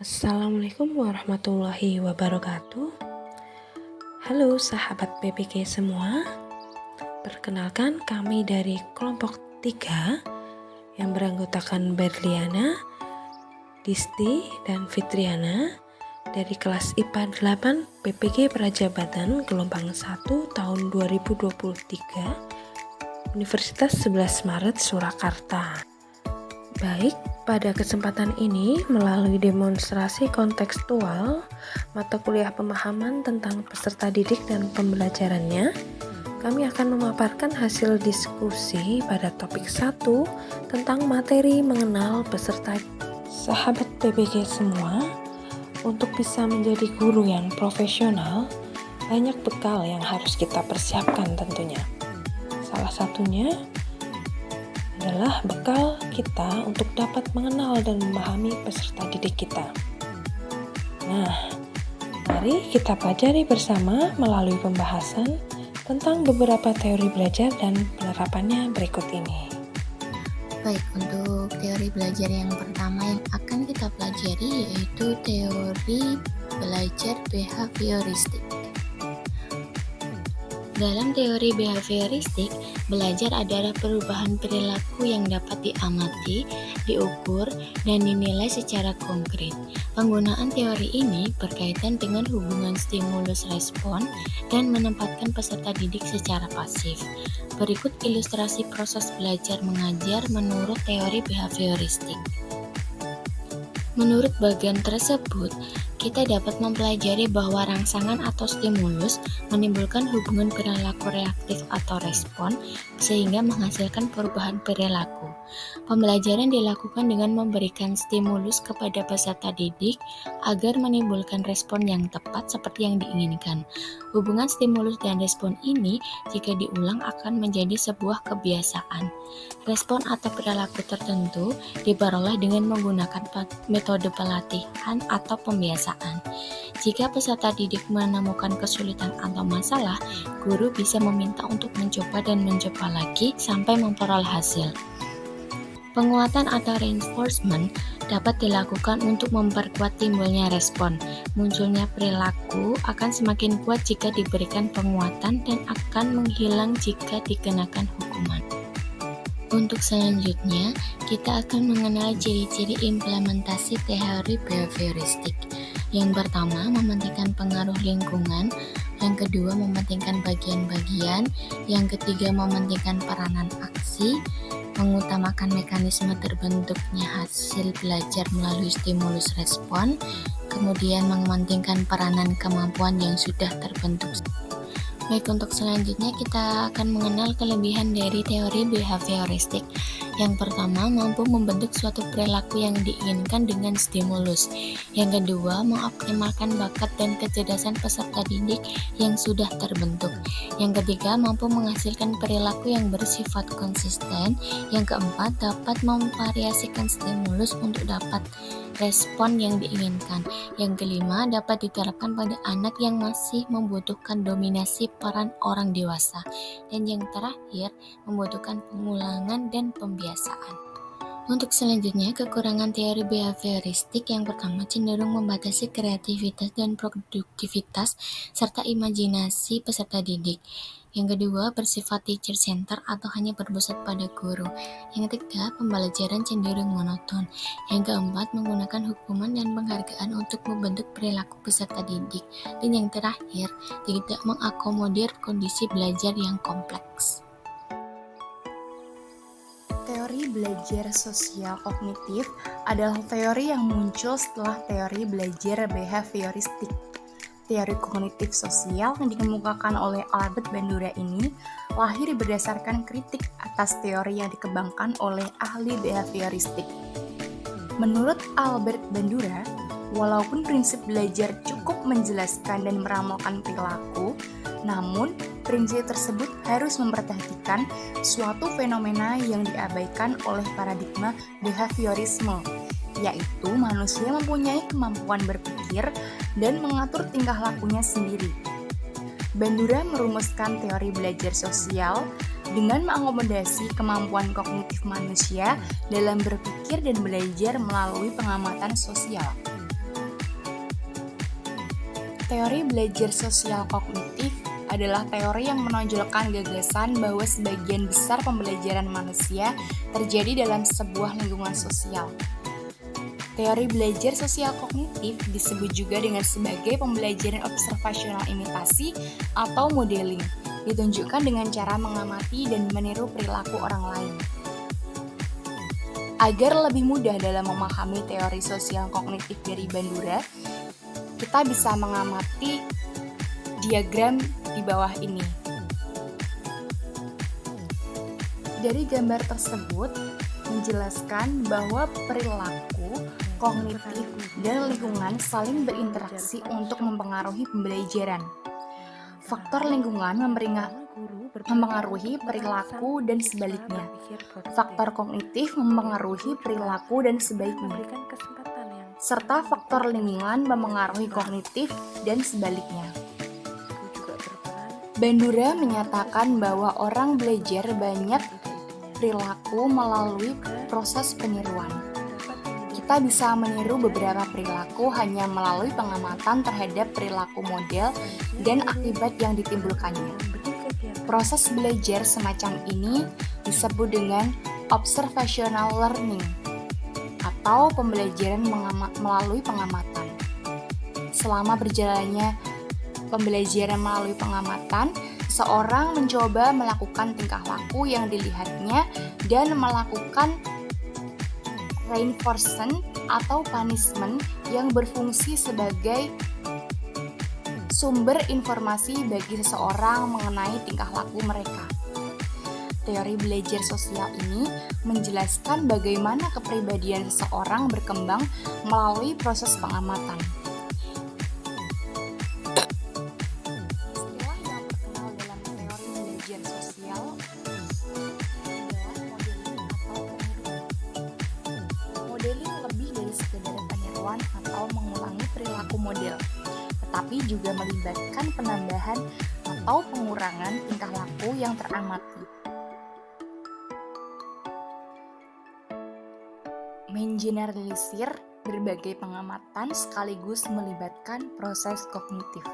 Assalamualaikum warahmatullahi wabarakatuh. Halo sahabat PPK semua. Perkenalkan kami dari kelompok 3 yang beranggotakan Berliana, Disti, dan Fitriana dari kelas IPA 8 PPG Prajabatan gelombang 1 tahun 2023 Universitas 11 Maret Surakarta. Baik, pada kesempatan ini melalui demonstrasi kontekstual mata kuliah pemahaman tentang peserta didik dan pembelajarannya, kami akan memaparkan hasil diskusi pada topik 1 tentang materi mengenal peserta. Sahabat PPG semua, untuk bisa menjadi guru yang profesional, banyak bekal yang harus kita persiapkan tentunya. Salah satunya adalah bekal kita untuk dapat mengenal dan memahami peserta didik kita. Nah, mari kita pelajari bersama melalui pembahasan tentang beberapa teori belajar dan penerapannya berikut ini. Baik, untuk teori belajar yang pertama yang akan kita pelajari yaitu teori belajar behavioristik. Dalam teori behavioristik, belajar adalah perubahan perilaku yang dapat diamati, diukur, dan dinilai secara konkret. Penggunaan teori ini berkaitan dengan hubungan stimulus-respon dan menempatkan peserta didik secara pasif. Berikut ilustrasi proses belajar mengajar menurut teori behavioristik. Menurut bagian tersebut, kita dapat mempelajari bahwa rangsangan atau stimulus menimbulkan hubungan perilaku reaktif atau respon sehingga menghasilkan perubahan perilaku. Pembelajaran dilakukan dengan memberikan stimulus kepada peserta didik agar menimbulkan respon yang tepat seperti yang diinginkan. Hubungan stimulus dan respon ini jika diulang akan menjadi sebuah kebiasaan. Respon atau perilaku tertentu diperoleh dengan menggunakan metode pelatihan atau pembiasaan. Jika peserta didik menemukan kesulitan atau masalah, guru bisa meminta untuk mencoba dan mencoba lagi sampai memperoleh hasil. Penguatan atau reinforcement dapat dilakukan untuk memperkuat timbulnya respon. Munculnya perilaku akan semakin kuat jika diberikan penguatan dan akan menghilang jika dikenakan hukuman. Untuk selanjutnya, kita akan mengenal ciri-ciri implementasi teori behavioristik. Yang pertama, mementingkan pengaruh lingkungan. Yang kedua, mementingkan bagian-bagian. Yang ketiga, mementingkan peranan aksi. Mengutamakan mekanisme terbentuknya hasil belajar melalui stimulus respon. Kemudian, mementingkan peranan kemampuan yang sudah terbentuk. Baik, untuk selanjutnya kita akan mengenal kelebihan dari teori behavioristik. Yang pertama, mampu membentuk suatu perilaku yang diinginkan dengan stimulus. Yang kedua, mengoptimalkan bakat dan kecerdasan peserta didik yang sudah terbentuk. Yang ketiga, mampu menghasilkan perilaku yang bersifat konsisten. Yang keempat, dapat memvariasikan stimulus untuk dapat respon yang diinginkan. Yang kelima, dapat diterapkan pada anak yang masih membutuhkan dominasi peran orang dewasa. Dan yang terakhir, membutuhkan pengulangan dan pembiasaan. Untuk selanjutnya, kekurangan teori behavioristik yang pertama cenderung membatasi kreativitas dan produktivitas serta imajinasi peserta didik. Yang kedua, bersifat teacher center atau hanya berpusat pada guru. Yang ketiga, pembelajaran cenderung monoton. Yang keempat, menggunakan hukuman dan penghargaan untuk membentuk perilaku peserta didik. Dan yang terakhir, tidak mengakomodir kondisi belajar yang kompleks. Teori belajar sosial kognitif adalah teori yang muncul setelah teori belajar behavioristik. Teori kognitif sosial yang dikemukakan oleh Albert Bandura ini lahir berdasarkan kritik atas teori yang dikembangkan oleh ahli behavioristik. Menurut Albert Bandura, walaupun prinsip belajar cukup menjelaskan dan meramalkan perilaku, namun prinsip tersebut harus memperhatikan suatu fenomena yang diabaikan oleh paradigma behaviorisme, yaitu manusia mempunyai kemampuan berpikir dan mengatur tingkah lakunya sendiri. Bandura merumuskan teori belajar sosial dengan mengakomodasi kemampuan kognitif manusia dalam berpikir dan belajar melalui pengamatan sosial. Teori belajar sosial kognitif adalah teori yang menonjolkan gagasan bahwa sebagian besar pembelajaran manusia terjadi dalam sebuah lingkungan sosial. Teori belajar sosial kognitif disebut juga dengan sebagai pembelajaran observasional imitasi atau modeling, ditunjukkan dengan cara mengamati dan meniru perilaku orang lain. Agar lebih mudah dalam memahami teori sosial kognitif dari Bandura, kita bisa mengamati diagram di bawah ini. Dari gambar tersebut menjelaskan bahwa perilaku, kognitif, dan lingkungan saling berinteraksi untuk mempengaruhi pembelajaran. Faktor lingkungan mempengaruhi perilaku dan sebaliknya. Faktor kognitif mempengaruhi perilaku dan sebaliknya. Serta faktor lingkungan mempengaruhi kognitif dan sebaliknya. Bandura menyatakan bahwa orang belajar banyak perilaku melalui proses peniruan. Kita bisa meniru beberapa perilaku hanya melalui pengamatan terhadap perilaku model dan akibat yang ditimbulkannya. Proses belajar semacam ini disebut dengan observational learning atau pembelajaran melalui pengamatan. Selama berjalannya pembelajaran melalui pengamatan, seorang mencoba melakukan tingkah laku yang dilihatnya dan melakukan reinforcement atau punishment yang berfungsi sebagai sumber informasi bagi seseorang mengenai tingkah laku mereka. Teori belajar sosial ini menjelaskan bagaimana kepribadian seseorang berkembang melalui proses pengamatan. Istilah yang terkenal dalam teori belajar sosial adalah modeling atau peniruan. Modeling lebih dari sekedar peniruan atau mengulangi perilaku model, tetapi juga melibatkan penambahan atau pengurangan tingkah laku yang teramati. Mengeneralisir berbagai pengamatan sekaligus melibatkan proses kognitif.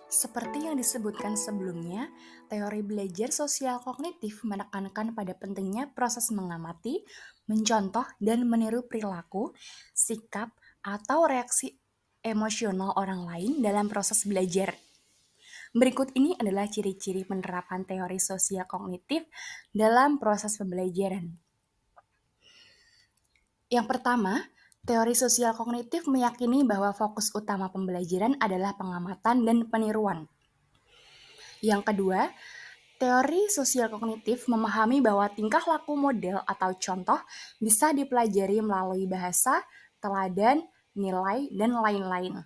Seperti yang disebutkan sebelumnya, teori belajar sosial kognitif menekankan pada pentingnya proses mengamati, mencontoh, dan meniru perilaku, sikap, atau reaksi emosional orang lain dalam proses belajar. Berikut ini adalah ciri-ciri penerapan teori sosial kognitif dalam proses pembelajaran. Yang pertama, teori sosial kognitif meyakini bahwa fokus utama pembelajaran adalah pengamatan dan peniruan. Yang kedua, teori sosial kognitif memahami bahwa tingkah laku model atau contoh bisa dipelajari melalui bahasa, teladan, nilai, dan lain-lain.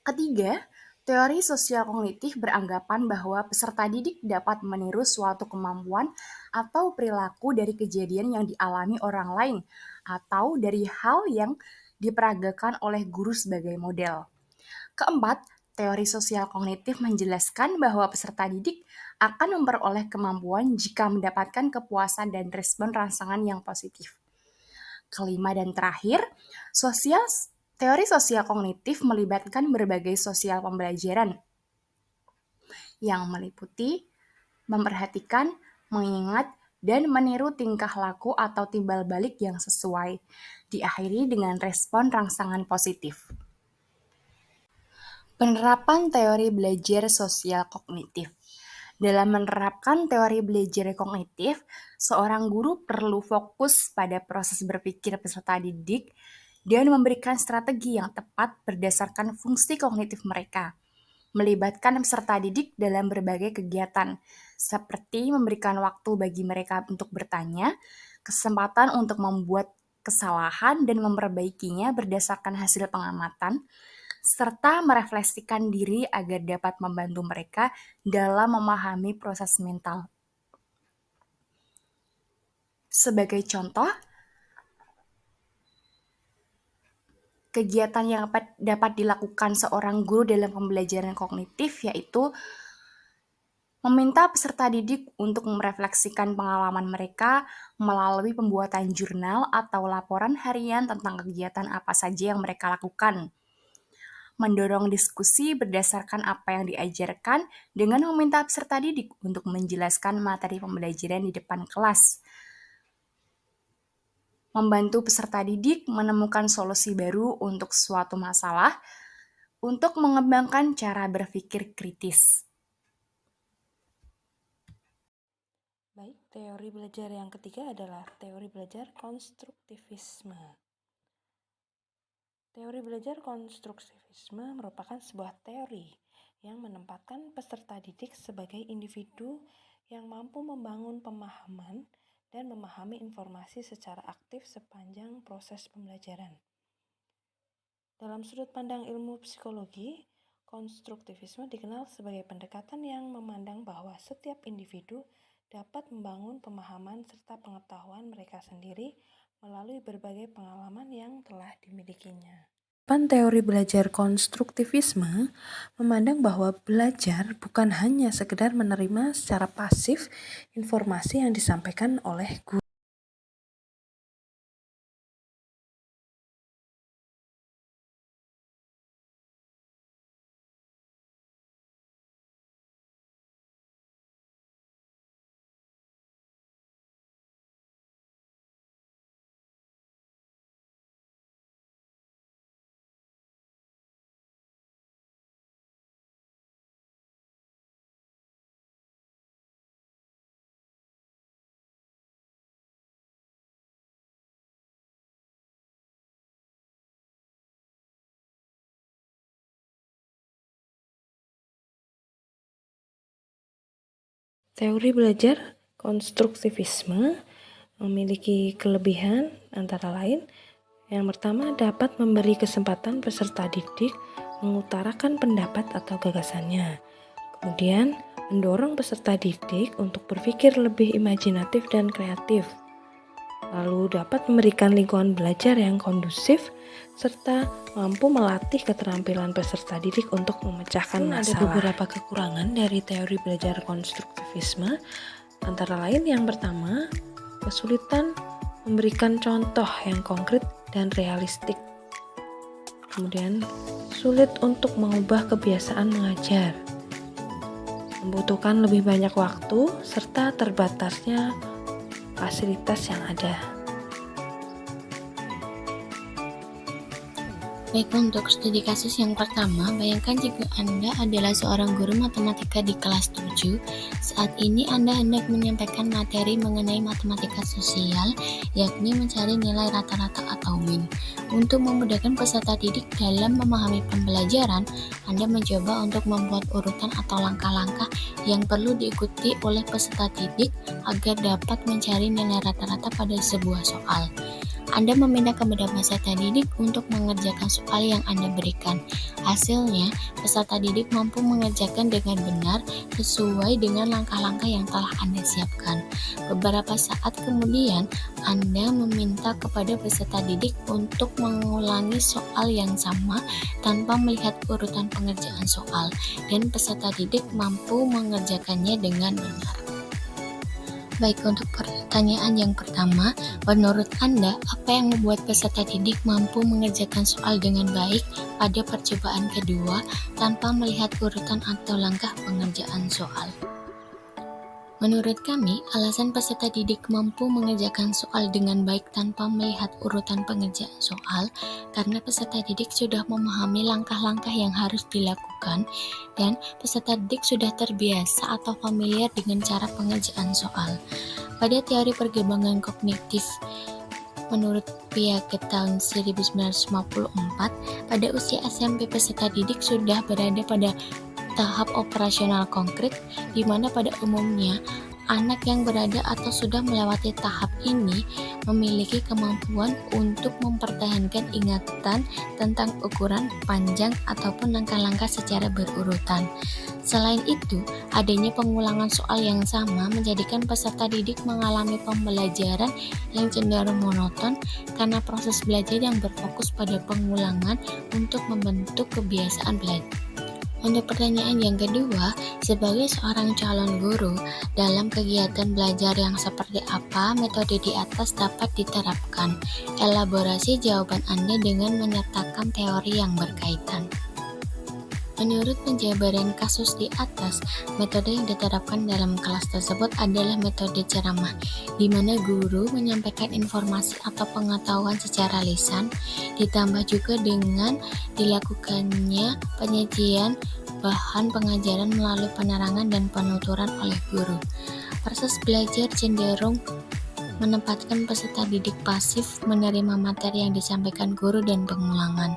Ketiga, teori sosial kognitif beranggapan bahwa peserta didik dapat meniru suatu kemampuan atau perilaku dari kejadian yang dialami orang lain atau dari hal yang diperagakan oleh guru sebagai model. Keempat, teori sosial kognitif menjelaskan bahwa peserta didik akan memperoleh kemampuan jika mendapatkan kepuasan dan respon rangsangan yang positif. Kelima dan terakhir, teori sosial kognitif melibatkan berbagai sosial pembelajaran yang meliputi memperhatikan, mengingat, dan meniru tingkah laku atau timbal balik yang sesuai, diakhiri dengan respon rangsangan positif. Penerapan teori belajar sosial kognitif. Dalam menerapkan teori belajar kognitif, seorang guru perlu fokus pada proses berpikir peserta didik dan memberikan strategi yang tepat berdasarkan fungsi kognitif mereka. Melibatkan peserta didik dalam berbagai kegiatan, seperti memberikan waktu bagi mereka untuk bertanya, kesempatan untuk membuat kesalahan dan memperbaikinya berdasarkan hasil pengamatan, serta merefleksikan diri agar dapat membantu mereka dalam memahami proses mental. Sebagai contoh, kegiatan yang dapat dilakukan seorang guru dalam pembelajaran kognitif yaitu Meminta peserta didik untuk merefleksikan pengalaman mereka melalui pembuatan jurnal atau laporan harian tentang kegiatan apa saja yang mereka lakukan. Mendorong diskusi berdasarkan apa yang diajarkan dengan meminta peserta didik untuk menjelaskan materi pembelajaran di depan kelas. Membantu peserta didik menemukan solusi baru untuk suatu masalah untuk mengembangkan cara berpikir kritis. Baik, teori belajar yang ketiga adalah teori belajar konstruktivisme. Teori belajar konstruktivisme merupakan sebuah teori yang menempatkan peserta didik sebagai individu yang mampu membangun pemahaman dan memahami informasi secara aktif sepanjang proses pembelajaran. Dalam sudut pandang ilmu psikologi, konstruktivisme dikenal sebagai pendekatan yang memandang bahwa setiap individu dapat membangun pemahaman serta pengetahuan mereka sendiri melalui berbagai pengalaman yang telah dimilikinya. Teori belajar konstruktivisme memandang bahwa belajar bukan hanya sekedar menerima secara pasif informasi yang disampaikan oleh guru. Teori belajar konstruktivisme memiliki kelebihan antara lain. Yang pertama, dapat memberi kesempatan peserta didik mengutarakan pendapat atau gagasannya. Kemudian, mendorong peserta didik untuk berpikir lebih imajinatif dan kreatif. Lalu dapat memberikan lingkungan belajar yang kondusif serta mampu melatih keterampilan peserta didik untuk memecahkan masalah. Ada beberapa kekurangan dari teori belajar konstruktivisme, antara lain yang pertama, kesulitan memberikan contoh yang konkret dan realistik. Kemudian, sulit untuk mengubah kebiasaan mengajar. Membutuhkan lebih banyak waktu serta terbatasnya fasilitas yang ada. Baik, untuk studi kasus yang pertama, bayangkan jika Anda adalah seorang guru matematika di kelas 7. Saat ini Anda hendak menyampaikan materi mengenai matematika sosial, yakni mencari nilai rata-rata atau min. Untuk memudahkan peserta didik dalam memahami pembelajaran, Anda mencoba untuk membuat urutan atau langkah-langkah yang perlu diikuti oleh peserta didik agar dapat mencari nilai rata-rata pada sebuah soal. Anda meminta kepada peserta didik untuk mengerjakan soal yang Anda berikan. Hasilnya, peserta didik mampu mengerjakan dengan benar sesuai dengan langkah-langkah yang telah Anda siapkan. Beberapa saat kemudian, Anda meminta kepada peserta didik untuk mengulangi soal yang sama tanpa melihat urutan pengerjaan soal, dan peserta didik mampu mengerjakannya dengan benar. Baik, untuk pertanyaan yang pertama, menurut Anda, apa yang membuat peserta didik mampu mengerjakan soal dengan baik pada percobaan kedua tanpa melihat urutan atau langkah pengerjaan soal? Menurut kami, alasan peserta didik mampu mengerjakan soal dengan baik tanpa melihat urutan pengerjaan soal karena peserta didik sudah memahami langkah-langkah yang harus dilakukan dan peserta didik sudah terbiasa atau familiar dengan cara pengerjaan soal. Pada teori perkembangan kognitif menurut Piaget tahun 1954, pada usia SMP peserta didik sudah berada pada tahap operasional konkret, di mana pada umumnya anak yang berada atau sudah melewati tahap ini memiliki kemampuan untuk mempertahankan ingatan tentang ukuran, panjang, ataupun langkah-langkah secara berurutan. Selain itu, adanya pengulangan soal yang sama menjadikan peserta didik mengalami pembelajaran yang cenderung monoton karena proses belajar yang berfokus pada pengulangan untuk membentuk kebiasaan belajar. Untuk pertanyaan yang kedua, sebagai seorang calon guru, dalam kegiatan belajar yang seperti apa metode di atas dapat diterapkan? Elaborasi jawaban Anda dengan menyertakan teori yang berkaitan. Menurut penjabaran kasus di atas, metode yang diterapkan dalam kelas tersebut adalah metode ceramah, di mana guru menyampaikan informasi atau pengetahuan secara lisan, ditambah juga dengan dilakukannya penyajian bahan pengajaran melalui penerangan dan penuturan oleh guru. Proses belajar cenderung menempatkan peserta didik pasif menerima materi yang disampaikan guru dan pengulangan.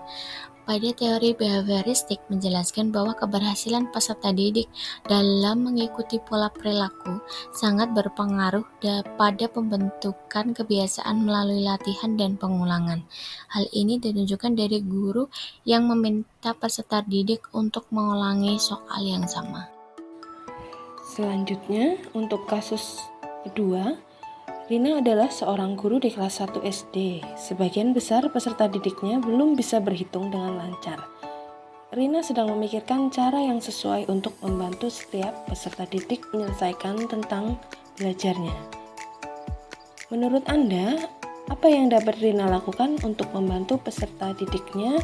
Pada teori behavioristik menjelaskan bahwa keberhasilan peserta didik dalam mengikuti pola perilaku sangat berpengaruh pada pembentukan kebiasaan melalui latihan dan pengulangan. Hal ini ditunjukkan dari guru yang meminta peserta didik untuk mengulangi soal yang sama. Selanjutnya, untuk kasus kedua, Rina adalah seorang guru di kelas 1 SD. Sebagian besar peserta didiknya belum bisa berhitung dengan lancar. Rina sedang memikirkan cara yang sesuai untuk membantu setiap peserta didik menyelesaikan tentang belajarnya. Menurut Anda, apa yang dapat Rina lakukan untuk membantu peserta didiknya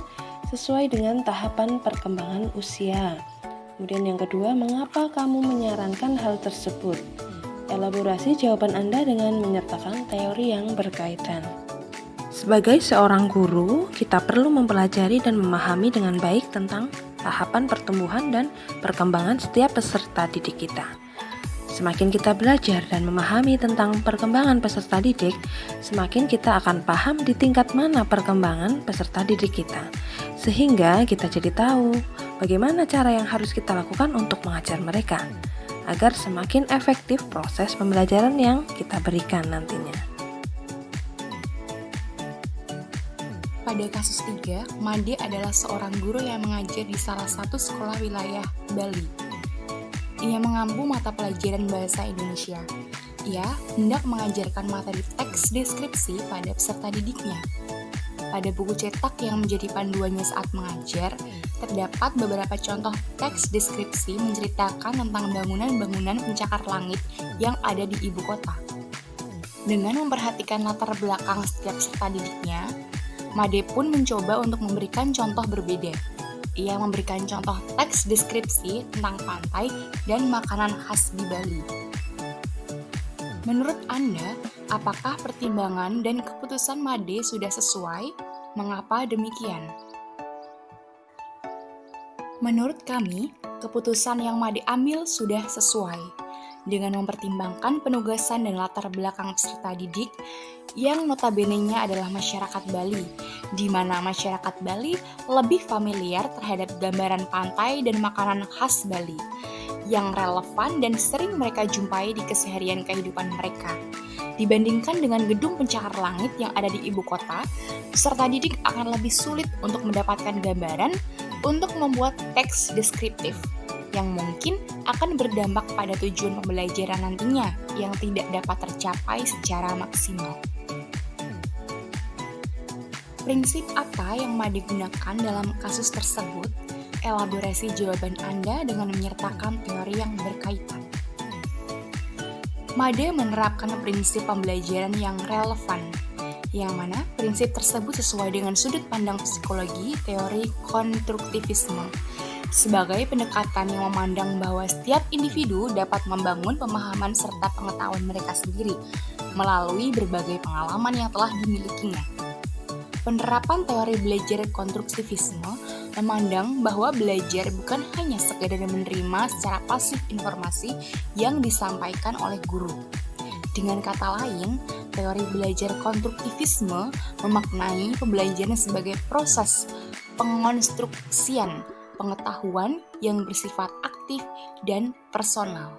sesuai dengan tahapan perkembangan usia? Kemudian yang kedua, mengapa kamu menyarankan hal tersebut? Elaborasi jawaban Anda dengan menyertakan teori yang berkaitan. Sebagai seorang guru, kita perlu mempelajari dan memahami dengan baik tentang tahapan pertumbuhan dan perkembangan setiap peserta didik kita. Semakin kita belajar dan memahami tentang perkembangan peserta didik, semakin kita akan paham di tingkat mana perkembangan peserta didik kita. Sehingga kita jadi tahu bagaimana cara yang harus kita lakukan untuk mengajar mereka, agar semakin efektif proses pembelajaran yang kita berikan nantinya. Pada kasus 3, Made adalah seorang guru yang mengajar di salah satu sekolah wilayah Bali. Ia mengampu mata pelajaran bahasa Indonesia. Ia hendak mengajarkan materi teks deskripsi pada peserta didiknya. Pada buku cetak yang menjadi panduannya saat mengajar, terdapat beberapa contoh teks deskripsi menceritakan tentang bangunan-bangunan pencakar langit yang ada di ibu kota. Dengan memperhatikan latar belakang setiap peserta didiknya, Made pun mencoba untuk memberikan contoh berbeda. Ia memberikan contoh teks deskripsi tentang pantai dan makanan khas di Bali. Menurut Anda, apakah pertimbangan dan keputusan Made sudah sesuai? Mengapa demikian? Menurut kami, keputusan yang Made ambil sudah sesuai. Dengan mempertimbangkan penugasan dan latar belakang peserta didik yang notabene-nya adalah masyarakat Bali, di mana masyarakat Bali lebih familiar terhadap gambaran pantai dan makanan khas Bali yang relevan dan sering mereka jumpai di keseharian kehidupan mereka. Dibandingkan dengan gedung pencakar langit yang ada di ibu kota, peserta didik akan lebih sulit untuk mendapatkan gambaran untuk membuat teks deskriptif yang mungkin akan berdampak pada tujuan pembelajaran nantinya yang tidak dapat tercapai secara maksimal. Prinsip apa yang Made gunakan dalam kasus tersebut? Elaborasi jawaban Anda dengan menyertakan teori yang berkaitan. Made menerapkan prinsip pembelajaran yang relevan, yang mana prinsip tersebut sesuai dengan sudut pandang psikologi teori konstruktivisme, sebagai pendekatan yang memandang bahwa setiap individu dapat membangun pemahaman serta pengetahuan mereka sendiri melalui berbagai pengalaman yang telah dimilikinya. Penerapan teori belajar konstruktivisme memandang bahwa belajar bukan hanya sekedar menerima secara pasif informasi yang disampaikan oleh guru. Dengan kata lain, teori belajar konstruktivisme memaknai pembelajaran sebagai proses pengonstruksian pengetahuan yang bersifat aktif dan personal.